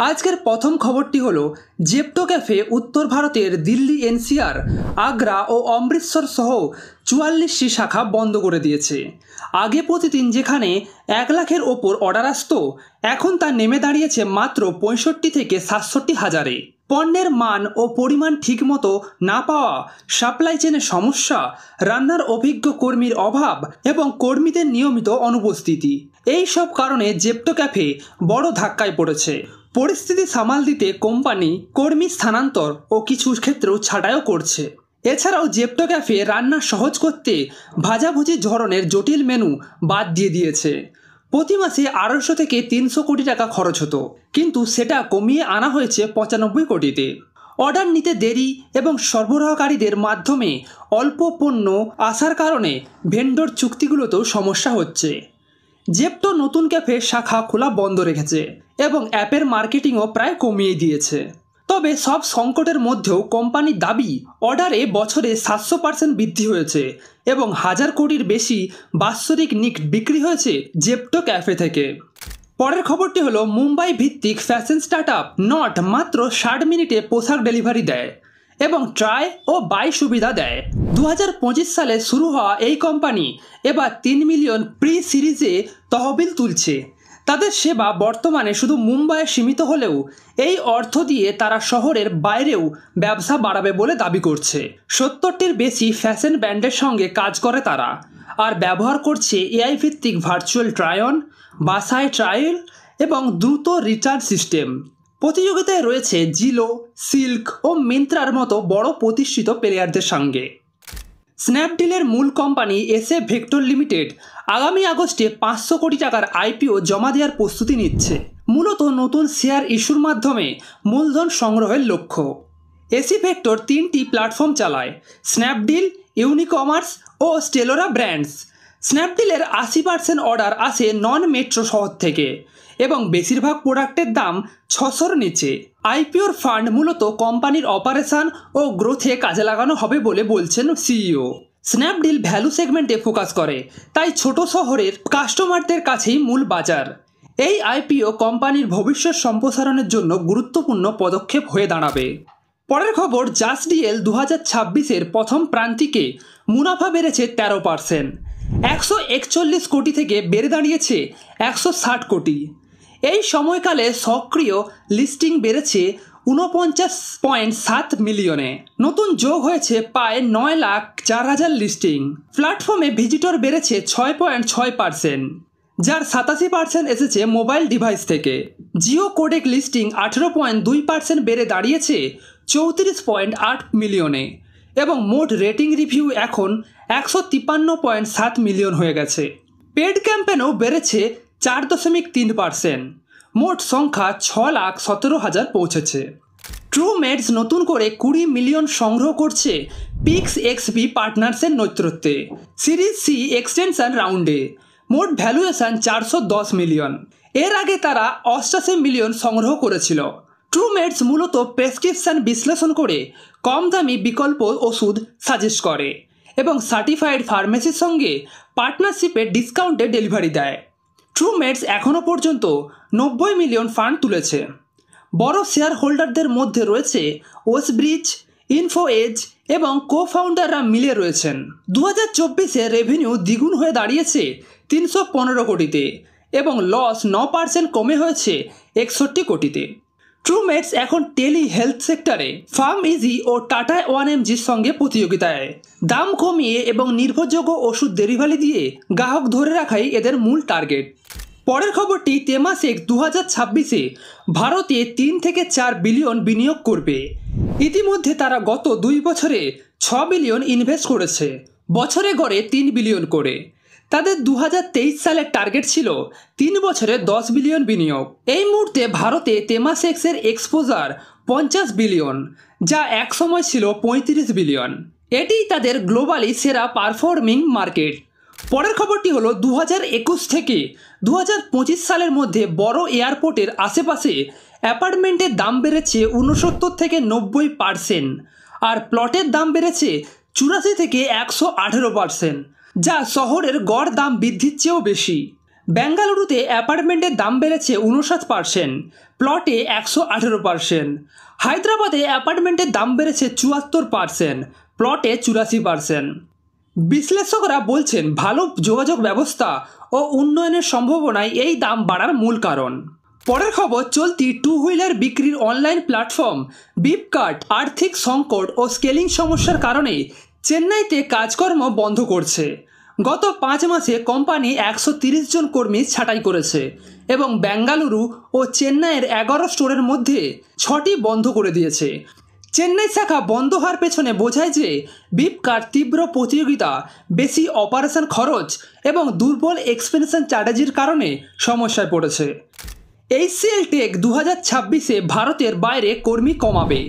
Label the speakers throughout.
Speaker 1: আজকের প্রথম খবরটি হলো জেপ্টো ক্যাফে উত্তর ভারতের দিল্লি এনসিআর, আগ্রা ও অমৃতসর সহ ৪৪টি শাখা বন্ধ করে দিয়েছে। আগে প্রতিদিন যেখানে ১ লাখের ওপর অর্ডার আসতো, এখন তা নেমে দাঁড়িয়েছে মাত্র ৬৫ থেকে ৬৭ হাজারে। পণ্যের মান ও পরিমাণ ঠিকমতো না পাওয়া, সাপ্লাই চেনের সমস্যা, রান্নার অভিজ্ঞ কর্মীর অভাব এবং কর্মীদের নিয়মিত অনুপস্থিতি, এই সব কারণে জেপ্টো ক্যাফে বড় ধাক্কায় পড়েছে। পরিস্থিতি সামাল দিতে কোম্পানি কর্মী স্থানান্তর ও কিছু ক্ষেত্রেও ছাঁটাইও করছে। এছাড়াও জেপ্টো ক্যাফে রান্না সহজ করতে ভাজাভুজি ধরনের জটিল মেনু বাদ দিয়ে দিয়েছে। প্রতি মাসে ২৫০ থেকে ৩০০ কোটি টাকা খরচ হতো, কিন্তু সেটা কমিয়ে আনা হয়েছে ৯৫ কোটিতে। অর্ডার নিতে দেরি এবং সরবরাহকারীদের মাধ্যমে অল্প পণ্য আসার কারণে ভেন্ডর চুক্তিগুলোতেও সমস্যা হচ্ছে। জেপ্টো নতুন ক্যাফে শাখা খোলা বন্ধ রেখেছে এবং অ্যাপের মার্কেটিংও প্রায় কমিয়ে দিয়েছে। তবে সব সংকটের মধ্যেও কোম্পানির দাবি, অর্ডারে বছরে ৭০০% বৃদ্ধি হয়েছে এবং ১০০০ কোটির বেশি বাৎসরিক নিট বিক্রি হয়েছে জেপ্টো ক্যাফে থেকে। পরের খবরটি হলো মুম্বাই ভিত্তিক ফ্যাশন স্টার্টআপ নট মাত্র ৬০ মিনিটে পোশাক ডেলিভারি দেয় এবং ট্রাই ও বাই সুবিধা দেয়। ২০২৫ সালে শুরু হওয়া এই কোম্পানি এবার ৩ মিলিয়ন প্রি সিরিজে তহবিল তুলছে। তাদের সেবা বর্তমানে শুধু মুম্বাইয়ে সীমিত হলেও এই অর্থ দিয়ে তারা শহরের বাইরেও ব্যবসা বাড়াবে বলে দাবি করছে। ৭০টির বেশি ফ্যাশন ব্র্যান্ডের সঙ্গে কাজ করে তারা, আর ব্যবহার করছে এআই ভিত্তিক ভার্চুয়াল ট্রায়ন, বাসায় ট্রায়াল এবং দ্রুত রিটার্ন সিস্টেম। প্রতিযোগিতায় রয়েছে জিলো, সিল্ক ও মিন্ত্রার মতো বড় প্রতিষ্ঠিত প্লেয়ারদের সঙ্গে। স্ন্যাপডিলের মূল কোম্পানি এসএফ ভেক্টর লিমিটেড আগামী আগস্টে ৫০০ কোটি টাকার আইপিও জমা দেওয়ার প্রস্তুতি নিচ্ছে, মূলত নতুন শেয়ার ইস্যুর মাধ্যমে মূলধন সংগ্রহের লক্ষ্য। এসি ভেক্টর ৩টি প্ল্যাটফর্ম চালায়: স্ন্যাপডিল, ইউনিকমার্স ও স্টেলোরা ব্র্যান্ডস। স্ন্যাপডিলের ৮০% অর্ডার আসে নন মেট্রো শহর থেকে এবং বেশিরভাগ প্রোডাক্টের দাম ৬০০-র নিচে। আইপিওর ফান্ড মূলত কোম্পানির অপারেশন ও গ্রোথে কাজে লাগানো হবে বলে বলছেন সিইও। স্ন্যাপডিল ভ্যালু সেগমেন্টে ফোকাস করে, তাই ছোট শহরের কাস্টমারদের কাছেই মূল বাজার। এই আইপিও কোম্পানির ভবিষ্যৎ সম্প্রসারণের জন্য গুরুত্বপূর্ণ পদক্ষেপ হয়ে দাঁড়াবে। পরের খবর, জাস্টডিএল ২০২৬-এর প্রথম প্রান্তিকে মুনাফা বেড়েছে ১৩%, ১৪১ কোটি থেকে বেড়ে দাঁড়িয়েছে ১৬০ কোটি। এই সময়কালে সক্রিয় লিস্টিং বেড়েছে ৪৯.৭ মিলিয়নে। নতুন যোগ হয়েছে প্রায় ৯,০৪,০০০ লিস্টিং। প্ল্যাটফর্মে ভিজিটর বেড়েছে ৬.৬%, যার ৮৭% এসেছে মোবাইল ডিভাইস থেকে। জিও কোডেক লিস্টিং ১৮.২% বেড়ে দাঁড়িয়েছে ৩৪.৮ মিলিয়নে এবং মোট রেটিং রিভিউ এখন ১৫৩.৭ মিলিয়ন হয়ে গেছে। পেড ক্যাম্পেনও বেড়েছে ৪.৩%, মোট সংখ্যা ৬,১৭,০০০ পৌঁছেছে। ট্রুমেটস নতুন করে ২০ মিলিয়ন সংগ্রহ করছে পিক্স এক্সপি পার্টনার্সের নেতৃত্বে সিরিজ সি এক্সটেনশন রাউন্ডে। মোট ভ্যালুয়েশন ৪১০ মিলিয়ন। এর আগে তারা ৮৮ মিলিয়ন সংগ্রহ করেছিল। ট্রুমেটস মূলত প্রেসক্রিপশন বিশ্লেষণ করে কম দামি বিকল্প ওষুধ সাজেস্ট করে এবং সার্টিফাইড ফার্মেসির সঙ্গে পার্টনারশিপে ডিসকাউন্টে ডেলিভারি দেয়। ট্রুমেটস এখনও পর্যন্ত ৯০ মিলিয়ন ফান্ড তুলেছে। বড় শেয়ার হোল্ডারদের মধ্যে রয়েছে ওসব্রিজ, ইনফোএজ এবং কো-ফাউন্ডাররা মিলে রয়েছেন। ২০২৪-এ রেভিনিউ দ্বিগুণ হয়ে দাঁড়িয়েছে ৩১৫ কোটিতে এবং লস ৯% কমে হয়েছে ৬১ কোটিতে। ট্রুমেটস এখন টেলি হেলথ সেক্টরে ফার্মইজি ও টাটা 1mgর সঙ্গে প্রতিযোগিতায়। দাম কমিয়ে এবং নির্ভরযোগ্য ওষুধ ডেলিভারি দিয়ে গ্রাহক ধরে রাখাই এদের মূল টার্গেট। পরের খবরটি, তেমাসেক ২০২৬-এ ভারতে ৩ থেকে ৪ বিলিয়ন বিনিয়োগ করবে। ইতিমধ্যে তারা গত ২ বছরে ৬ বিলিয়ন ইনভেস্ট করেছে, বছরে গড়ে ৩ বিলিয়ন করে। তাদের ২০২৩ সালের টার্গেট ছিল ৩ বছরে ১০ বিলিয়ন বিনিয়োগ। এই মুহূর্তে ভারতে তেমাসেক্সের এক্সপোজার ৫০ বিলিয়ন, যা এক সময় ছিল ৩৫ বিলিয়ন। এটিই তাদের গ্লোবালি সেরা পারফর্মিং মার্কেট। পরের খবরটি হলো ২০২১ থেকে ২০২৫ সালের মধ্যে বড় এয়ারপোর্টের আশেপাশে অ্যাপার্টমেন্টের দাম বেড়েছে ৬৯ থেকে ৯০%, আর প্লটের দাম বেড়েছে ৮৪ থেকে ১১৮%, যা শহরের গড় দাম বৃদ্ধির চেয়েও বেশি। বেঙ্গালুরুতে অ্যাপার্টমেন্টের দাম বেড়েছে 59%, প্লটে 118%। হায়দ্রাবাদে অ্যাপার্টমেন্টের দাম বেড়েছে 74%, প্লটে 84%। বিশ্লেষকরা বলছেন ভালো যোগাযোগ ব্যবস্থা ও উন্নয়নের সম্ভাবনায় এই দাম বাড়ার মূল কারণ। পরের খবর, চলতি টু হুইলার বিক্রির অনলাইন প্ল্যাটফর্ম ফ্লিপকার্ট আর্থিক সংকট ও স্কেলিং সমস্যার কারণে চেন্নাইতে কাজকর্ম বন্ধ করছে। গত 5 মাসে কোম্পানি 130 জন কর্মী ছাঁটাই করেছে এবং বেঙ্গালুরু ও চেন্নাইয়ের 11 স্টোরের মধ্যে 6টি বন্ধ করে দিয়েছে। চেন্নাই শাখা বন্ধ হওয়ার পেছনে বোঝায় যে ফ্লিপকার্ট তীব্র প্রতিযোগিতা, বেশি অপারেশন খরচ এবং দুর্বল এক্সপেনশন স্ট্র্যাটেজির কারণে সমস্যায় পড়েছে। HCL টেক 2026-এ ভারতের বাইরে কর্মী কমাবে,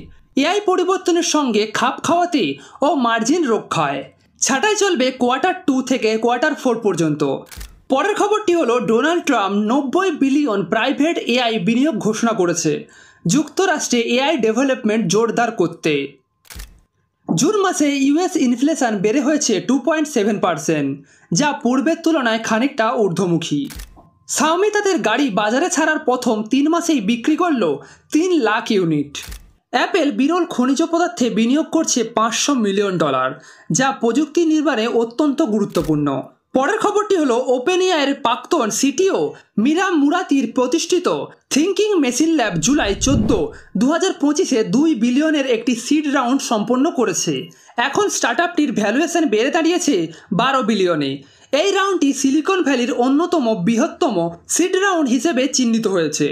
Speaker 1: এআই পরিবর্তনের সঙ্গে খাপ খাওয়াতে ও মার্জিন রক্ষায়। ছাঁটাই চলবে Q2 থেকে Q4 পর্যন্ত। পরের খবরটি হলো, Donald Trump 90 billion private AI বিনিয়োগ ঘোষণা করেছে যুক্তরাষ্ট্রে এআই ডেভেলপমেন্ট জোরদার করতে। জুন মাসে ইউএস ইনফ্লেশন বেড়ে হয়েছে 2.7%, যা পূর্বের তুলনায় খানিকটা ঊর্ধ্বমুখী। শাওমি তাদের গাড়ি বাজারে ছাড়ার প্রথম 3 মাসেই বিক্রি করল 3 লাখ ইউনিট। অ্যাপেল বিরল খনিজ পদার্থে বিনিয়োগ করছে $500 মিলিয়ন, যা প্রযুক্তি নির্মাণে অত্যন্ত গুরুত্বপূর্ণ। পরের খবরটি হলো, ওপেন এআইয়ের প্রাক্তন সিটিও মিরাম মুরাতির প্রতিষ্ঠিত থিঙ্কিং মেশিন ল্যাব জুলাই 14, 2025-এ 2 বিলিয়নের একটি সিড রাউন্ড সম্পন্ন করেছে। এখন স্টার্টআপটির ভ্যালুয়েশন বেড়ে দাঁড়িয়েছে 12 বিলিয়নে। এই রাউন্ডটি সিলিকন ভ্যালির অন্যতম বৃহত্তম সিড রাউন্ড হিসেবে চিহ্নিত হয়েছে।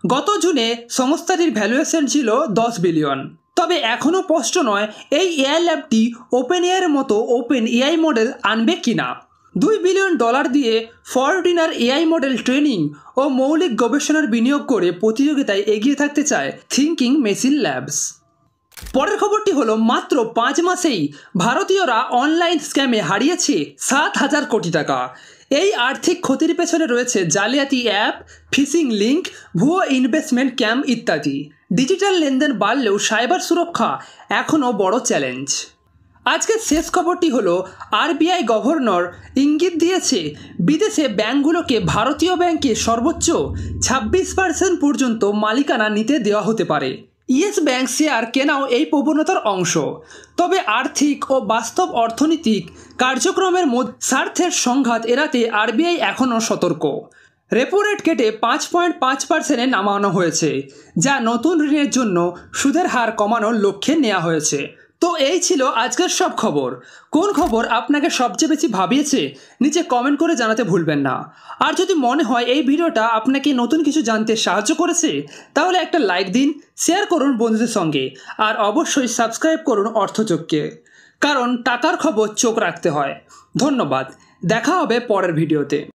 Speaker 1: গত জুনে সংস্থাটির ভ্যালুয়েশন ছিল 10 বিলিয়ন। তবে এখনও স্পষ্ট নয় এই এআই ল্যাবটি ওপেন এআইয়ের মতো ওপেন এআই মডেল আনবে কিনা। $2 বিলিয়ন দিয়ে ফরটিনার এআই মডেল ট্রেনিং ও মৌলিক গবেষণার বিনিয়োগ করে প্রতিযোগিতায় এগিয়ে থাকতে চায় থিঙ্কিং মেশিন ল্যাবস। পরের খবরটি হলো, মাত্র 5 মাসেই ভারতীয়রা অনলাইন স্ক্যামে হারিয়েছে 7,000 কোটি টাকা। এই আর্থিক ক্ষতির পেছনে রয়েছে জালিয়াতি অ্যাপ, ফিশিং লিঙ্ক, ভুয়ো ইনভেস্টমেন্ট স্ক্যাম ইত্যাদি। ডিজিটাল লেনদেন বাড়লেও সাইবার সুরক্ষা এখনও বড় চ্যালেঞ্জ। আজকের শেষ খবরটি হলো, আরবিআই গভর্নর ইঙ্গিত দিয়েছে বিদেশে ব্যাংকগুলোকে ভারতীয় ব্যাংকে সর্বোচ্চ 26% পর্যন্ত মালিকানা নিতে দেওয়া হতে পারে। ইয়েস ব্যাংক শেয়ার কেনাও এই প্রবণতার অংশ। তবে আর্থিক ও বাস্তব অর্থনৈতিক কার্যক্রমের মধ্যে স্বার্থের সংঘাত এড়াতে আরবিআই এখনও সতর্ক। রেপো রেট কেটে 5.5%-এ নামানো হয়েছে, যা নতুন ঋণের জন্য সুদের হার কমানোর লক্ষ্যে নেওয়া হয়েছে। তো এই ছিল আজকের সব খবর। কোন খবর আপনাকে সবচেয়ে বেশি ভাবিয়েছে নিচে কমেন্ট করে জানাতে ভুলবেন না। আর যদি মনে হয় এই ভিডিওটা আপনাকে নতুন কিছু জানতে সাহায্য করেছে, তাহলে একটা লাইক দিন, শেয়ার করুন বন্ধুদের সঙ্গে, আর অবশ্যই সাবস্ক্রাইব করুন অর্থচক্রকে, কারণ টাকার খবর চোখ রাখতে হয়। ধন্যবাদ, দেখা হবে পরের ভিডিওতে।